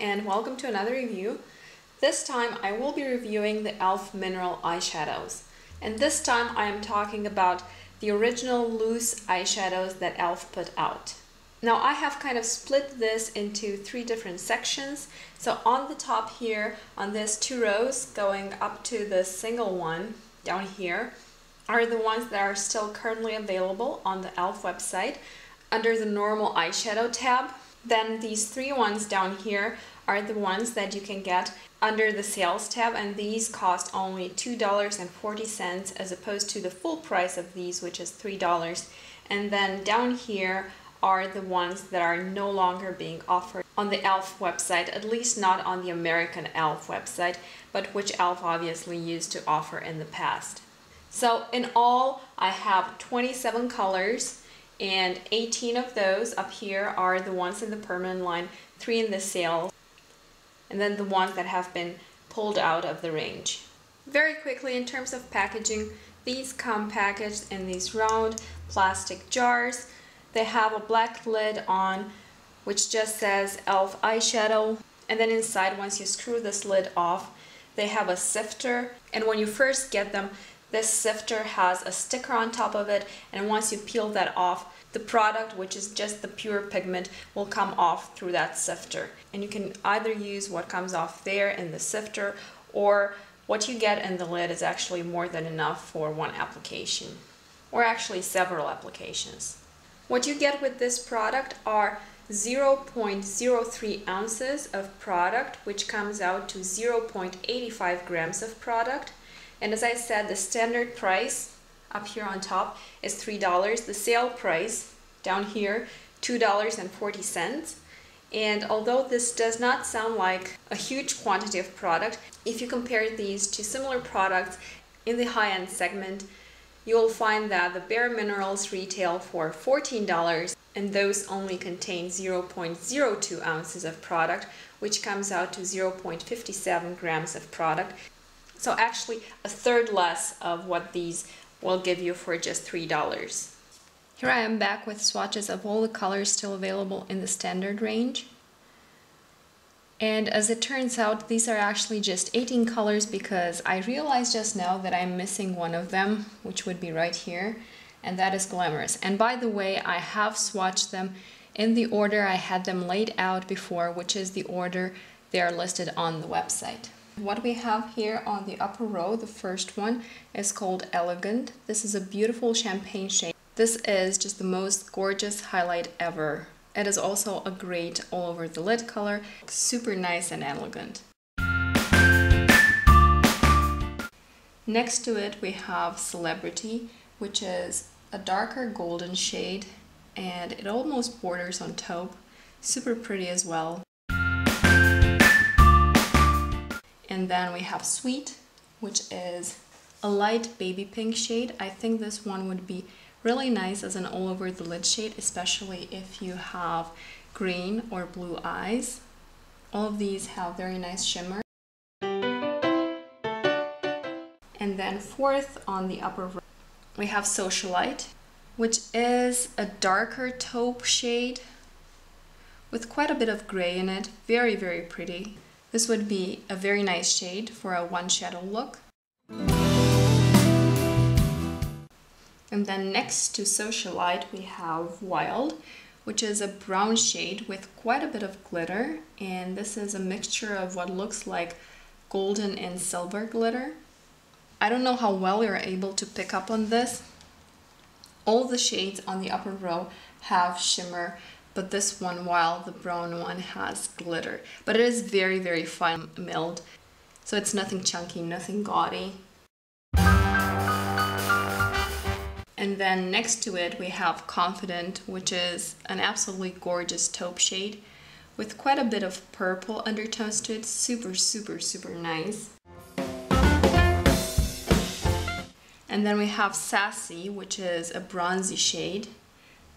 and welcome to another review. This time I will be reviewing the e.l.f. Mineral Eyeshadows. And this time I am talking about the original loose eyeshadows that e.l.f. put out. Now I have kind of split this into three different sections. So on the top here, on this 2 rows going up to the single one down here, are the ones that are still currently available on the e.l.f. website under the normal eyeshadow tab. Then these 3 ones down here are the ones that you can get under the sales tab, and these cost only $2.40 as opposed to the full price of these, which is $3. And then down here are the ones that are no longer being offered on the e.l.f. website, at least not on the American e.l.f. website, but which e.l.f. obviously used to offer in the past. So in all, I have 27 colors. And 18 of those up here are the ones in the permanent line, 3 in the sale, and then the ones that have been pulled out of the range. Very quickly, in terms of packaging, these come packaged in these round plastic jars. They have a black lid on, which just says e.l.f. eyeshadow. And then inside, once you screw this lid off, they have a sifter. And when you first get them, this sifter has a sticker on top of it, and once you peel that off, the product, which is just the pure pigment, will come off through that sifter. And you can either use what comes off there in the sifter, or what you get in the lid is actually more than enough for one application, or actually several applications. What you get with this product are 0.03 ounces of product, which comes out to 0.85 grams of product. And as I said, the standard price up here on top is $3. The sale price down here, $2.40. And although this does not sound like a huge quantity of product, if you compare these to similar products in the high-end segment, you will find that the Bare Minerals retail for $14, and those only contain 0.02 ounces of product, which comes out to 0.57 grams of product. So actually a third less of what these will give you for just $3. Here I am back with swatches of all the colors still available in the standard range. And as it turns out, these are actually just 18 colors because I realized just now that I'm missing one of them, which would be right here, and that is Glamorous. And by the way, I have swatched them in the order I had them laid out before, which is the order they are listed on the website. What we have here on the upper row, the first one, is called Elegant. This is a beautiful champagne shade. This is just the most gorgeous highlight ever. It is also a great all over the lid color, super nice and elegant. Next to it we have Celebrity, which is a darker golden shade, and it almost borders on taupe. Super pretty as well. And then we have Sweet, which is a light baby pink shade. I think this one would be really nice as an all over the lid shade, especially if you have green or blue eyes. All of these have very nice shimmer. And then fourth on the upper row, we have Socialite, which is a darker taupe shade with quite a bit of gray in it. Very, very pretty. This would be a very nice shade for a one shadow look. And then next to Socialite we have Wild, which is a brown shade with quite a bit of glitter. And this is a mixture of what looks like golden and silver glitter. I don't know how well you're able to pick up on this. All the shades on the upper row have shimmer, but this one, while the brown one, has glitter. But it is very, very fine milled, so it's nothing chunky, nothing gaudy. And then next to it we have Confident, which is an absolutely gorgeous taupe shade with quite a bit of purple undertones to it. Super, super, super nice. And then we have Sassy, which is a bronzy shade.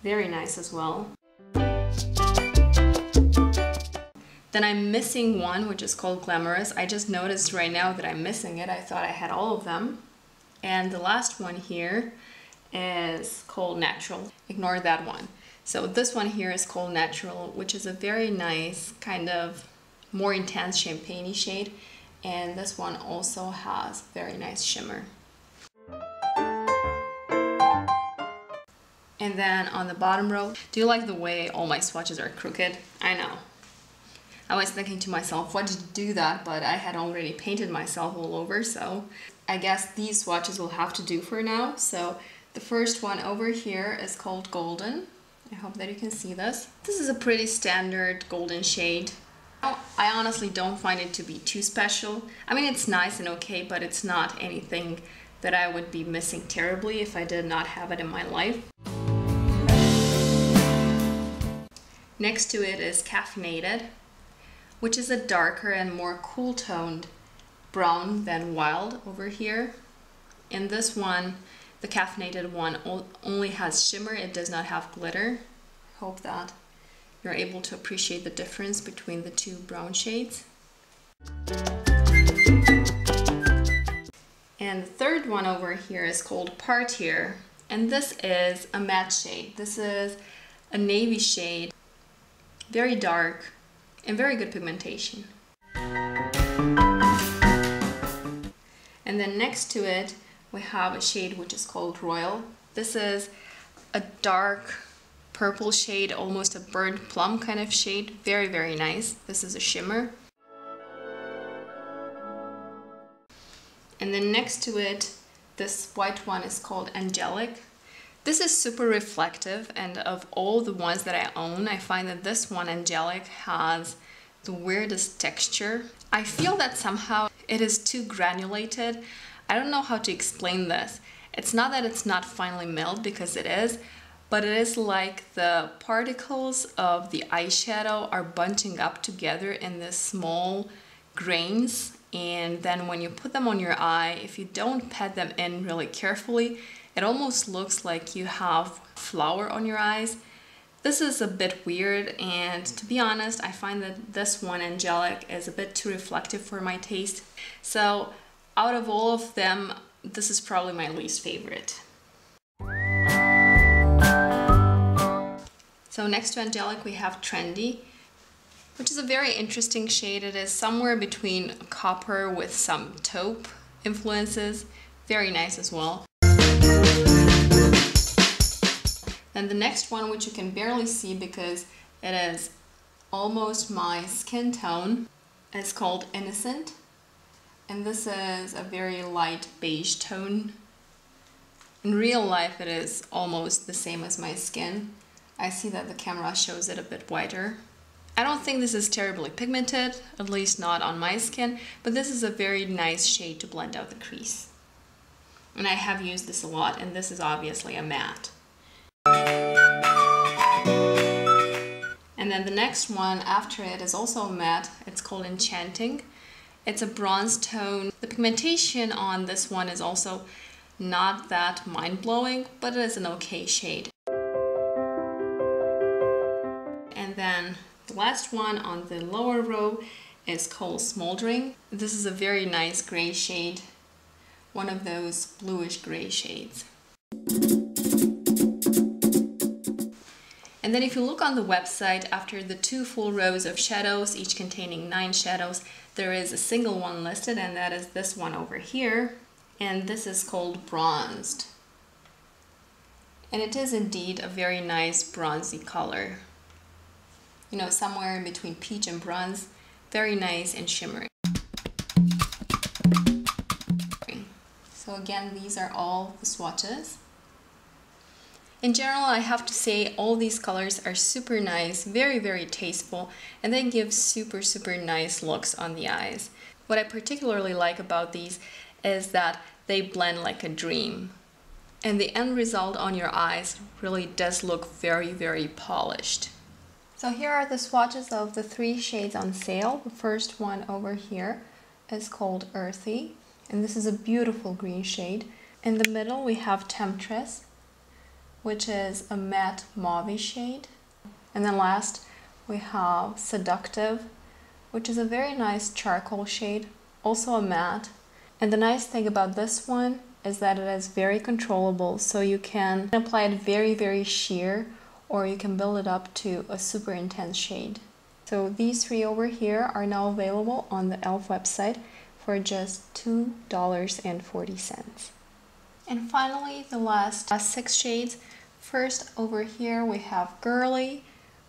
Very nice as well. Then I'm missing one, which is called Glamorous. I just noticed right now that I'm missing it. I thought I had all of them. And the last one here is called Natural. Ignore that one. So this one here is called Natural, which is a very nice kind of more intense champagne-y shade, and this one also has very nice shimmer. And then on the bottom row, do you like the way all my swatches are crooked? I know. I was thinking to myself, why did you do that? But I had already painted myself all over, so I guess these swatches will have to do for now. So the first one over here is called Golden. I hope that you can see this. This is a pretty standard golden shade. I honestly don't find it to be too special. I mean, it's nice and okay, but it's not anything that I would be missing terribly if I did not have it in my life. Next to it is Caffeinated, which is a darker and more cool toned brown than Wild over here. In this one, the Caffeinated one only has shimmer, it does not have glitter. Hope that you're able to appreciate the difference between the two brown shades. And the third one over here is called Partier, and this is a matte shade. This is a navy shade, very dark and very good pigmentation. And then next to it we have a shade which is called Royal. This is a dark purple shade, almost a burnt plum kind of shade. Very, very nice. This is a shimmer. And then next to it, this white one is called Angelic. This is super reflective, and of all the ones that I own, I find that this one, Angelic, has the weirdest texture. I feel that somehow it is too granulated. I don't know how to explain this. It's not that it's not finely milled, because it is, but it is like the particles of the eyeshadow are bunching up together in this small grains, and then when you put them on your eye, if you don't pat them in really carefully, it almost looks like you have flour on your eyes. This is a bit weird, and to be honest, I find that this one, Angelic, is a bit too reflective for my taste. So out of all of them, this is probably my least favorite. So next to Angelic we have Trendy, which is a very interesting shade. It is somewhere between copper with some taupe influences. Very nice as well. Then the next one, which you can barely see because it is almost my skin tone, is called Innocent. And this is a very light beige tone. In real life it is almost the same as my skin. I see that the camera shows it a bit whiter. I don't think this is terribly pigmented, at least not on my skin, but this is a very nice shade to blend out the crease. And I have used this a lot, and this is obviously a matte. And then the next one after it is also a matte. It's called Enchanting. It's a bronze tone. The pigmentation on this one is also not that mind-blowing, but it is an okay shade. And then the last one on the lower row is called Smoldering. This is a very nice gray shade, one of those bluish gray shades. And then if you look on the website, after the 2 full rows of shadows, each containing 9 shadows, there is a single one listed, and that is this one over here. And this is called Bronzed. And it is indeed a very nice bronzy color. You know, somewhere in between peach and bronze. Very nice and shimmery. So again, these are all the swatches. In general, I have to say all these colors are super nice, very, very tasteful, and they give super, super nice looks on the eyes. What I particularly like about these is that they blend like a dream. And the end result on your eyes really does look very, very polished. So here are the swatches of the 3 shades on sale. The first one over here is called Earthy, and this is a beautiful green shade. In the middle we have Temptress, which is a matte mauve shade. And then last we have Seductive, which is a very nice charcoal shade, also a matte. And the nice thing about this one is that it is very controllable, so you can apply it very, very sheer, or you can build it up to a super intense shade. So these three over here are now available on the e.l.f. website for just $2.40. And finally, the last 6 shades. First over here we have Girly,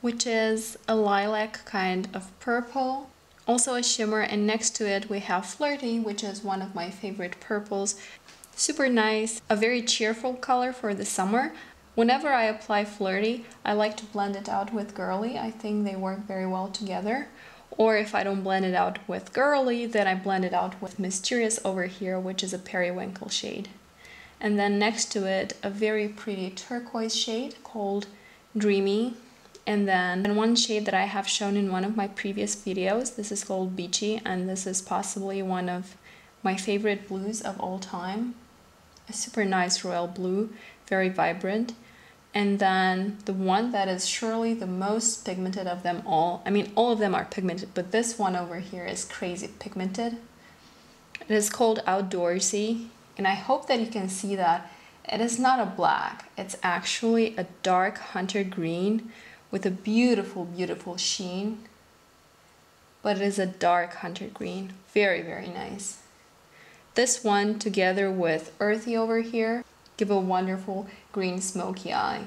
which is a lilac kind of purple, also a shimmer, and next to it we have Flirty, which is one of my favorite purples. Super nice, a very cheerful color for the summer. Whenever I apply Flirty, I like to blend it out with Girly. I think they work very well together. Or if I don't blend it out with Girly, then I blend it out with Mysterious over here, which is a periwinkle shade. And then next to it, a very pretty turquoise shade called Dreamy. And then one shade that I have shown in one of my previous videos. This is called Beachy, and this is possibly one of my favorite blues of all time. A super nice royal blue, very vibrant. And then the one that is surely the most pigmented of them all. I mean, all of them are pigmented, but this one over here is crazy pigmented. It is called Outdoorsy, and I hope that you can see that it is not a black. It's actually a dark hunter green with a beautiful, beautiful sheen. But it is a dark hunter green. Very, very nice. This one, together with Earthy over here, give a wonderful green smoky eye.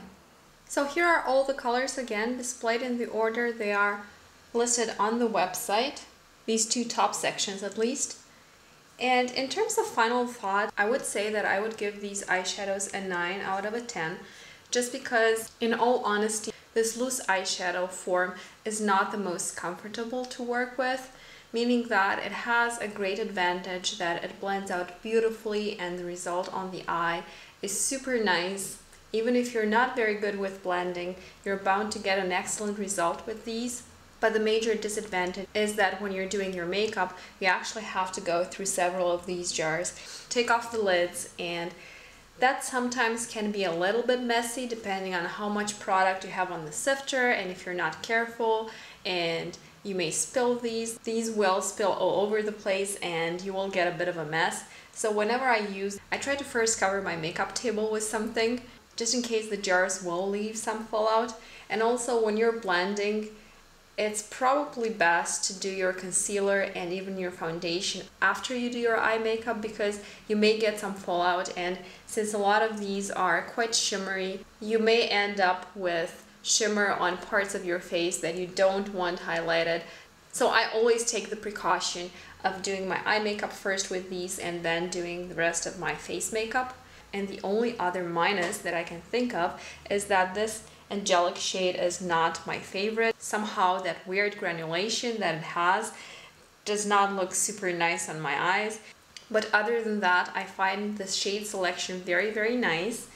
So here are all the colors again, displayed in the order they are listed on the website. These two top sections at least. And in terms of final thought, I would say that I would give these eyeshadows a 9 out of a 10, just because, in all honesty, this loose eyeshadow form is not the most comfortable to work with, meaning that it has a great advantage that it blends out beautifully and the result on the eye is super nice. Even if you're not very good with blending, you're bound to get an excellent result with these. But the major disadvantage is that when you're doing your makeup, you actually have to go through several of these jars, take off the lids, and that sometimes can be a little bit messy depending on how much product you have on the sifter, and if you're not careful, and you may spill these. These will spill all over the place and you will get a bit of a mess. So whenever I try to first cover my makeup table with something, just in case the jars will leave some fallout. And also when you're blending, it's probably best to do your concealer and even your foundation after you do your eye makeup, because you may get some fallout, and since a lot of these are quite shimmery, you may end up with shimmer on parts of your face that you don't want highlighted. So I always take the precaution of doing my eye makeup first with these and then doing the rest of my face makeup. And the only other minus that I can think of is that this angelic shade is not my favorite. Somehow that weird granulation that it has does not look super nice on my eyes. But other than that, I find the shade selection very, very nice.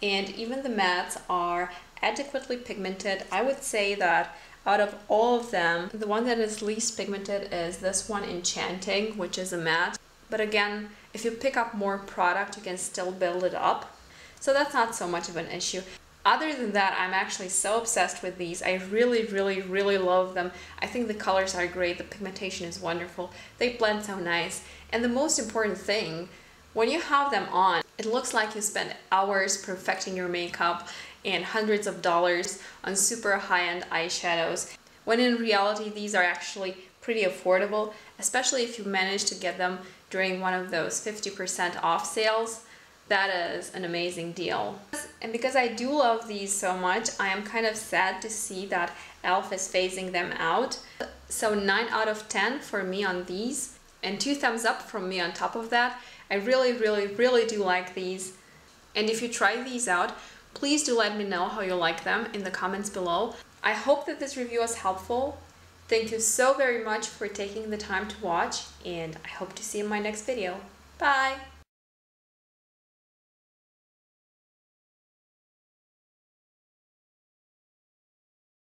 And even the mattes are adequately pigmented. I would say that out of all of them, the one that is least pigmented is this one, Enchanting, which is a matte. But again, if you pick up more product, you can still build it up. So that's not so much of an issue. Other than that, I'm actually so obsessed with these. I really, really, really love them. I think the colors are great. The pigmentation is wonderful. They blend so nice. And the most important thing, when you have them on, it looks like you spent hours perfecting your makeup and hundreds of dollars on super high-end eyeshadows, when in reality these are actually pretty affordable, especially if you manage to get them during one of those 50% off sales. That is an amazing deal. And because I do love these so much, I am kind of sad to see that e.l.f. is phasing them out. So 9 out of 10 for me on these, and 2 thumbs up from me on top of that. I really, really, really do like these. And if you try these out, please do let me know how you like them in the comments below. I hope that this review was helpful. Thank you so very much for taking the time to watch, and I hope to see you in my next video. Bye!